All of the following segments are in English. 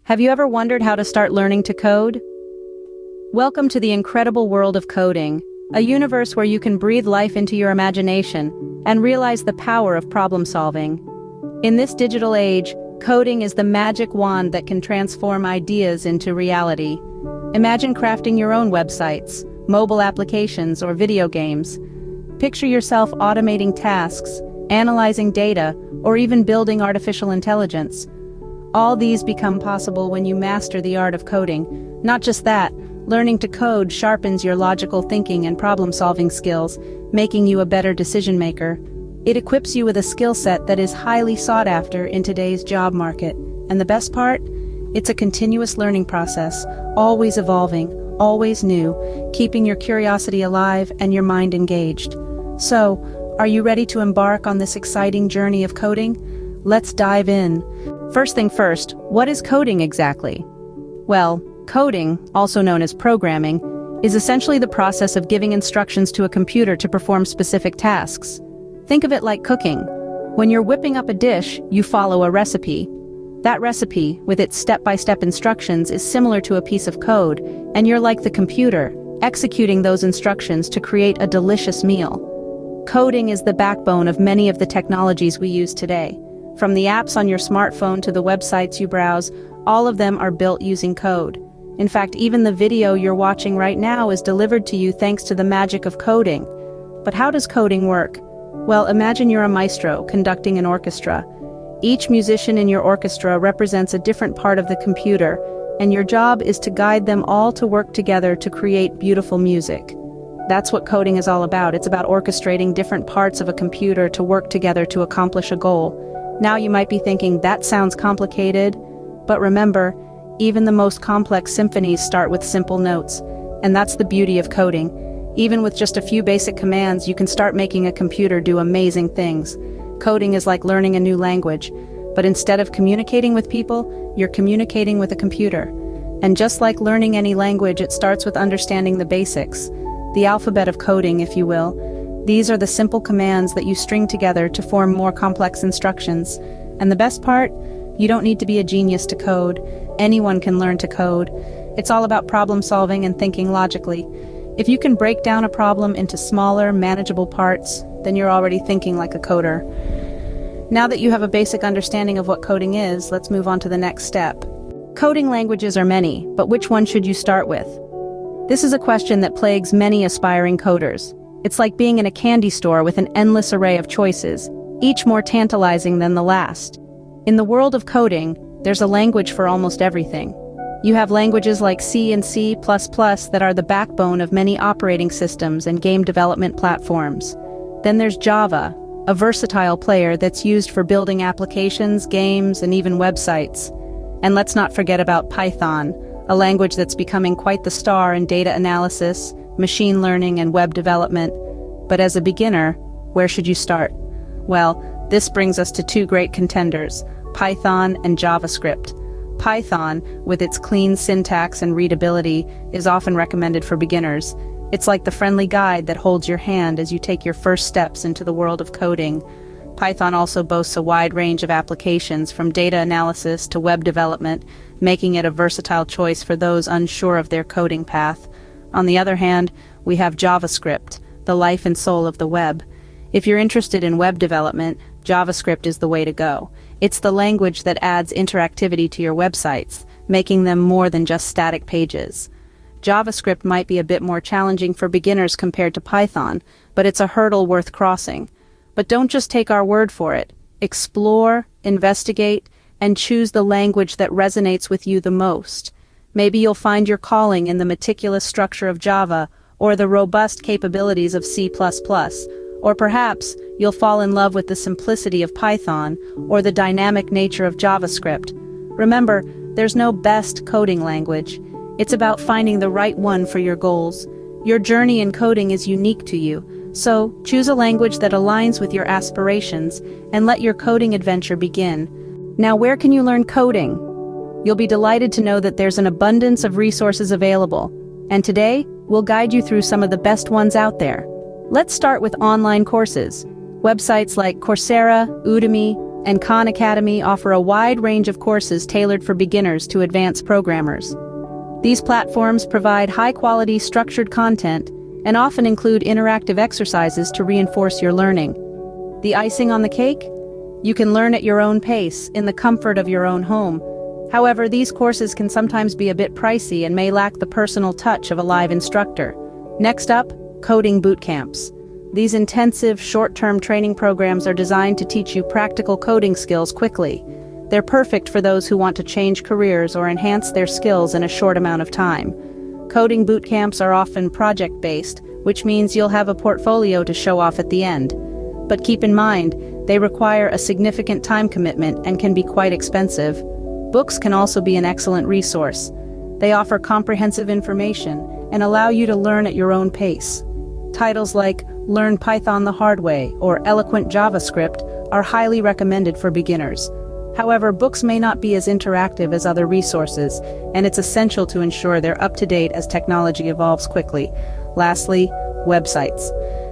Have you ever wondered how to start learning to code? Welcome to the incredible world of coding, a universe where you can breathe life into your imagination and realize the power of problem solving. In this digital age, coding is the magic wand that can transform ideas into reality. Imagine crafting your own websites, mobile applications, or video games. Picture yourself automating tasks, analyzing data, or even building artificial intelligence. All these become possible when you master the art of coding. Not just that, learning to code sharpens your logical thinking and problem-solving skills, making you a better decision-maker. It equips you with a skill set that is highly sought after in today's job market. And the best part? It's a continuous learning process, always evolving, always new, keeping your curiosity alive and your mind engaged. So, are you ready to embark on this exciting journey of coding? Let's dive in. First thing first, what is coding exactly? Well, coding, also known as programming, is essentially the process of giving instructions to a computer to perform specific tasks. Think of it like cooking. When you're whipping up a dish, you follow a recipe. That recipe, with its step-by-step instructions, is similar to a piece of code, and you're like the computer, executing those instructions to create a delicious meal. Coding is the backbone of many of the technologies we use today. From the apps on your smartphone to the websites you browse, all of them are built using code. In fact, even the video you're watching right now is delivered to you thanks to the magic of coding. But how does coding work? Well, imagine you're a maestro conducting an orchestra. Each musician in your orchestra represents a different part of the computer, and your job is to guide them all to work together to create beautiful music. That's what coding is all about. It's about orchestrating different parts of a computer to work together to accomplish a goal. Now you might be thinking, that sounds complicated, but remember, even the most complex symphonies start with simple notes, and that's the beauty of coding. Even with just a few basic commands, you can start making a computer do amazing things. Coding is like learning a new language, but instead of communicating with people, you're communicating with a computer. And just like learning any language, it starts with understanding the basics, the alphabet of coding, if you will. These are the simple commands that you string together to form more complex instructions. And the best part? You don't need to be a genius to code. Anyone can learn to code. It's all about problem solving and thinking logically. If you can break down a problem into smaller, manageable parts, then you're already thinking like a coder. Now that you have a basic understanding of what coding is, let's move on to the next step. Coding languages are many, but which one should you start with? This is a question that plagues many aspiring coders. It's like being in a candy store with an endless array of choices, each more tantalizing than the last. In the world of coding, there's a language for almost everything. You have languages like C and C++ that are the backbone of many operating systems and game development platforms. Then there's Java, a versatile player that's used for building applications, games, and even websites. And let's not forget about Python, a language that's becoming quite the star in data analysis, machine learning, and web development. But as a beginner, where should you start? Well, this brings us to two great contenders, Python and JavaScript. Python, with its clean syntax and readability, is often recommended for beginners. It's like the friendly guide that holds your hand as you take your first steps into the world of coding. Python also boasts a wide range of applications, from data analysis to web development, making it a versatile choice for those unsure of their coding path. On the other hand, we have JavaScript, the life and soul of the web. If you're interested in web development, JavaScript is the way to go. It's the language that adds interactivity to your websites, making them more than just static pages. JavaScript might be a bit more challenging for beginners compared to Python, but it's a hurdle worth crossing. But don't just take our word for it. Explore, investigate, and choose the language that resonates with you the most. Maybe you'll find your calling in the meticulous structure of Java, or the robust capabilities of C++, or perhaps you'll fall in love with the simplicity of Python, or the dynamic nature of JavaScript. Remember, there's no best coding language. It's about finding the right one for your goals. Your journey in coding is unique to you, so choose a language that aligns with your aspirations and let your coding adventure begin. Now, where can you learn coding? You'll be delighted to know that there's an abundance of resources available, and today, we'll guide you through some of the best ones out there. Let's start with online courses. Websites like Coursera, Udemy, and Khan Academy offer a wide range of courses tailored for beginners to advanced programmers. These platforms provide high-quality, structured content and often include interactive exercises to reinforce your learning. The icing on the cake? You can learn at your own pace, in the comfort of your own home. However, these courses can sometimes be a bit pricey and may lack the personal touch of a live instructor. Next up, coding boot camps. These intensive, short-term training programs are designed to teach you practical coding skills quickly. They're perfect for those who want to change careers or enhance their skills in a short amount of time. Coding boot camps are often project-based, which means you'll have a portfolio to show off at the end. But keep in mind, they require a significant time commitment and can be quite expensive. Books can also be an excellent resource. They offer comprehensive information and allow you to learn at your own pace. Titles like Learn Python the Hard Way or Eloquent JavaScript are highly recommended for beginners. However, books may not be as interactive as other resources, and it's essential to ensure they're up to date as technology evolves quickly. Lastly, websites.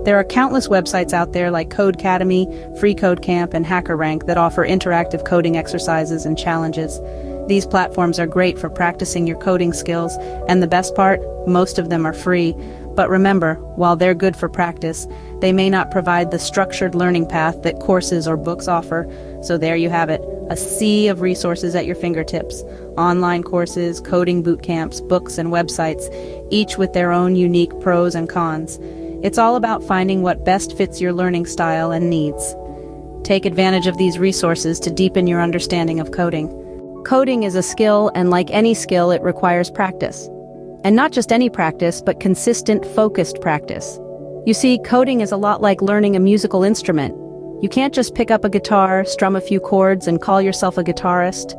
There are countless websites out there like Codecademy, FreeCodeCamp, and HackerRank that offer interactive coding exercises and challenges. These platforms are great for practicing your coding skills, and the best part, most of them are free. But remember, while they're good for practice, they may not provide the structured learning path that courses or books offer. So there you have it, a sea of resources at your fingertips. Online courses, coding boot camps, books, and websites, each with their own unique pros and cons. It's all about finding what best fits your learning style and needs. Take advantage of these resources to deepen your understanding of coding. Coding is a skill, and like any skill, it requires practice. And not just any practice, but consistent, focused practice. You see, coding is a lot like learning a musical instrument. You can't just pick up a guitar, strum a few chords, and call yourself a guitarist.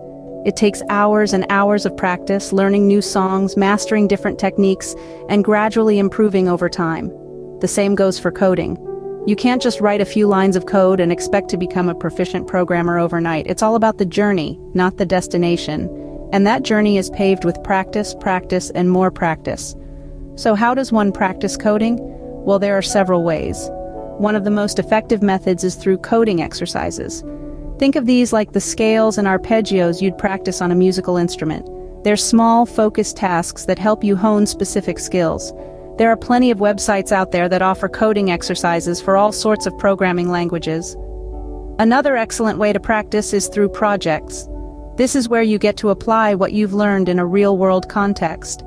It takes hours and hours of practice, learning new songs, mastering different techniques, and gradually improving over time. The same goes for coding. You can't just write a few lines of code and expect to become a proficient programmer overnight. It's all about the journey, not the destination. And that journey is paved with practice, practice, and more practice. So how does one practice coding? Well, there are several ways. One of the most effective methods is through coding exercises. Think of these like the scales and arpeggios you'd practice on a musical instrument. They're small, focused tasks that help you hone specific skills. There are plenty of websites out there that offer coding exercises for all sorts of programming languages. Another excellent way to practice is through projects. This is where you get to apply what you've learned in a real-world context.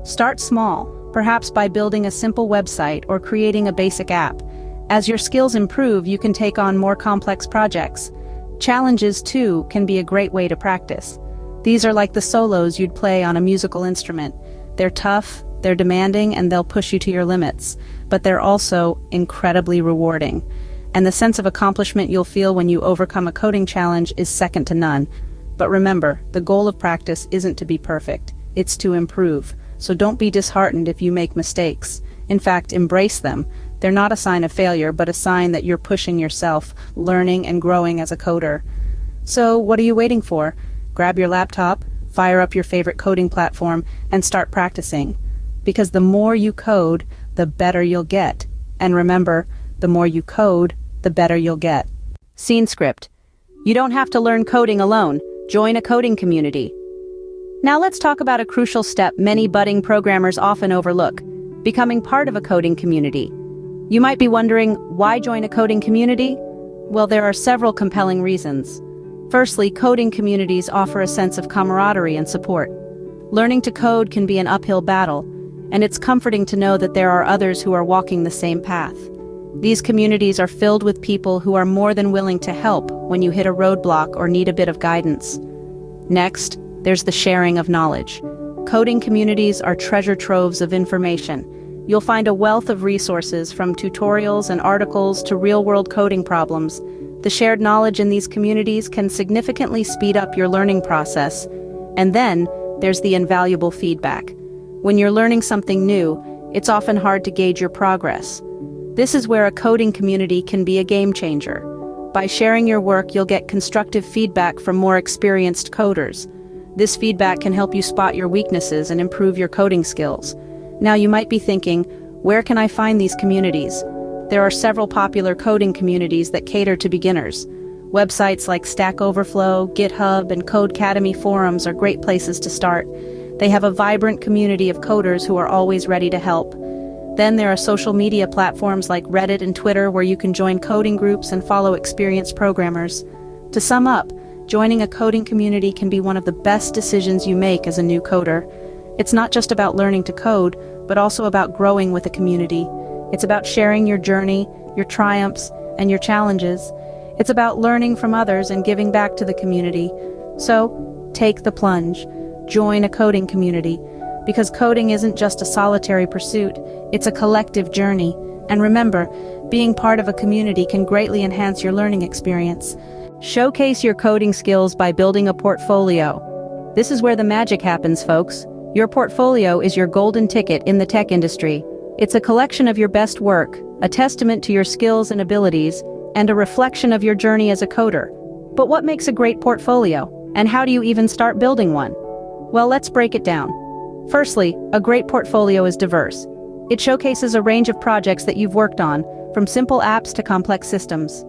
Start small, perhaps by building a simple website or creating a basic app. As your skills improve, you can take on more complex projects. Challenges, too, can be a great way to practice. These are like the solos you'd play on a musical instrument. They're tough, they're demanding, and they'll push you to your limits. But they're also incredibly rewarding. And the sense of accomplishment you'll feel when you overcome a coding challenge is second to none. But remember, the goal of practice isn't to be perfect, it's to improve. So don't be disheartened if you make mistakes. In fact, embrace them. They're not a sign of failure, but a sign that you're pushing yourself, learning and growing as a coder. So what are you waiting for? Grab your laptop, fire up your favorite coding platform, and start practicing. Because the more you code, the better you'll get. And remember, the more you code, the better you'll get. Scene script. You don't have to learn coding alone. Join a coding community. Now let's talk about a crucial step many budding programmers often overlook: becoming part of a coding community. You might be wondering, why join a coding community? Well, there are several compelling reasons. Firstly, coding communities offer a sense of camaraderie and support. Learning to code can be an uphill battle, and it's comforting to know that there are others who are walking the same path. These communities are filled with people who are more than willing to help when you hit a roadblock or need a bit of guidance. Next, there's the sharing of knowledge. Coding communities are treasure troves of information. You'll find a wealth of resources from tutorials and articles to real-world coding problems. The shared knowledge in these communities can significantly speed up your learning process. And then, there's the invaluable feedback. When you're learning something new, it's often hard to gauge your progress. This is where a coding community can be a game changer. By sharing your work, you'll get constructive feedback from more experienced coders. This feedback can help you spot your weaknesses and improve your coding skills. Now you might be thinking, where can I find these communities? There are several popular coding communities that cater to beginners. Websites like Stack Overflow, GitHub, and Codecademy forums are great places to start. They have a vibrant community of coders who are always ready to help. Then there are social media platforms like Reddit and Twitter where you can join coding groups and follow experienced programmers. To sum up, joining a coding community can be one of the best decisions you make as a new coder. It's not just about learning to code, but also about growing with a community. It's about sharing your journey, your triumphs, and your challenges. It's about learning from others and giving back to the community. So, take the plunge. Join a coding community. Because coding isn't just a solitary pursuit, it's a collective journey. And remember, being part of a community can greatly enhance your learning experience. Showcase your coding skills by building a portfolio. This is where the magic happens, folks. Your portfolio is your golden ticket in the tech industry. It's a collection of your best work, a testament to your skills and abilities, and a reflection of your journey as a coder. But what makes a great portfolio? And how do you even start building one? Well, let's break it down. Firstly, a great portfolio is diverse. It showcases a range of projects that you've worked on, from simple apps to complex systems.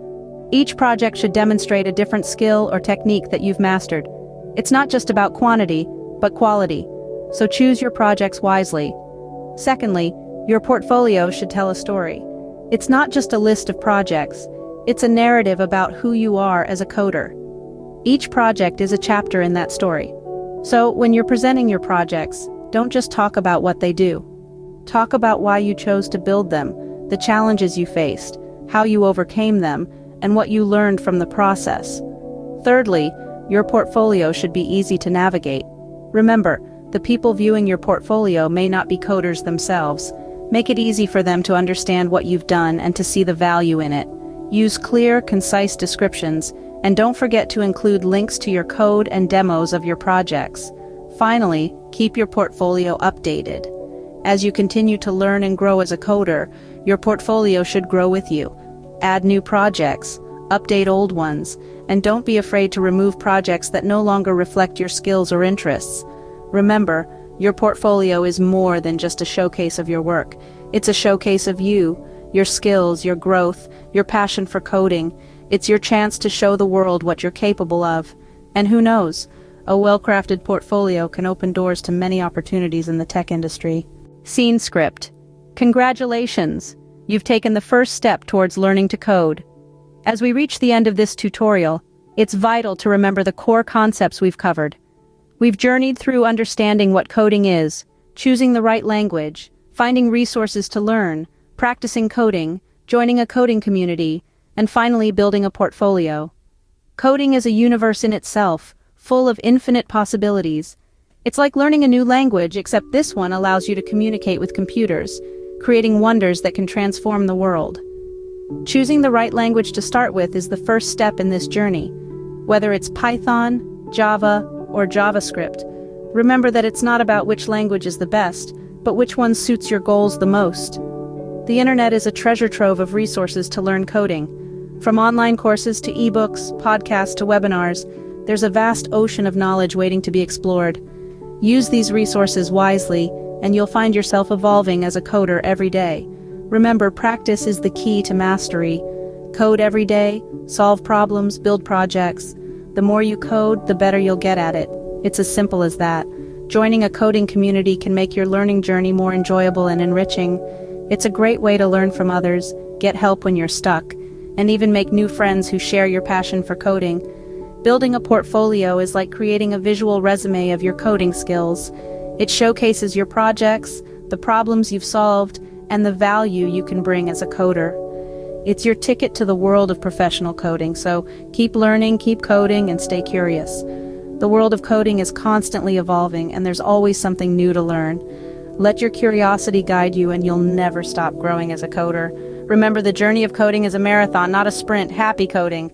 Each project should demonstrate a different skill or technique that you've mastered. It's not just about quantity, but quality. So choose your projects wisely. Secondly, your portfolio should tell a story. It's not just a list of projects, it's a narrative about who you are as a coder. Each project is a chapter in that story. So when you're presenting your projects, don't just talk about what they do. Talk about why you chose to build them, the challenges you faced, how you overcame them, and what you learned from the process. Thirdly, your portfolio should be easy to navigate. Remember, the people viewing your portfolio may not be coders themselves. Make it easy for them to understand what you've done and to see the value in it. Use clear, concise descriptions, and don't forget to include links to your code and demos of your projects. Finally, keep your portfolio updated. As you continue to learn and grow as a coder, your portfolio should grow with you. Add new projects, update old ones, and don't be afraid to remove projects that no longer reflect your skills or interests. Remember, your portfolio is more than just a showcase of your work. It's a showcase of you, your skills, your growth, your passion for coding. It's your chance to show the world what you're capable of. And who knows, a well-crafted portfolio can open doors to many opportunities in the tech industry. Scene script. Congratulations! You've taken the first step towards learning to code. As we reach the end of this tutorial, it's vital to remember the core concepts we've covered. We've journeyed through understanding what coding is, choosing the right language, finding resources to learn, practicing coding, joining a coding community, and finally building a portfolio. Coding is a universe in itself, full of infinite possibilities. It's like learning a new language, except this one allows you to communicate with computers, creating wonders that can transform the world. Choosing the right language to start with is the first step in this journey. Whether it's Python, Java, or JavaScript, remember that it's not about which language is the best, but which one suits your goals the most. The internet is a treasure trove of resources to learn coding. From online courses to ebooks, podcasts to webinars, there's a vast ocean of knowledge waiting to be explored. Use these resources wisely, and you'll find yourself evolving as a coder every day. Remember, practice is the key to mastery. Code every day, solve problems, build projects. The more you code, the better you'll get at it. It's as simple as that. Joining a coding community can make your learning journey more enjoyable and enriching. It's a great way to learn from others, get help when you're stuck, and even make new friends who share your passion for coding. Building a portfolio is like creating a visual resume of your coding skills. It showcases your projects, the problems you've solved, and the value you can bring as a coder. It's your ticket to the world of professional coding, so keep learning, keep coding, and stay curious. The world of coding is constantly evolving, and there's always something new to learn. Let your curiosity guide you, and you'll never stop growing as a coder. Remember, the journey of coding is a marathon, not a sprint. Happy coding!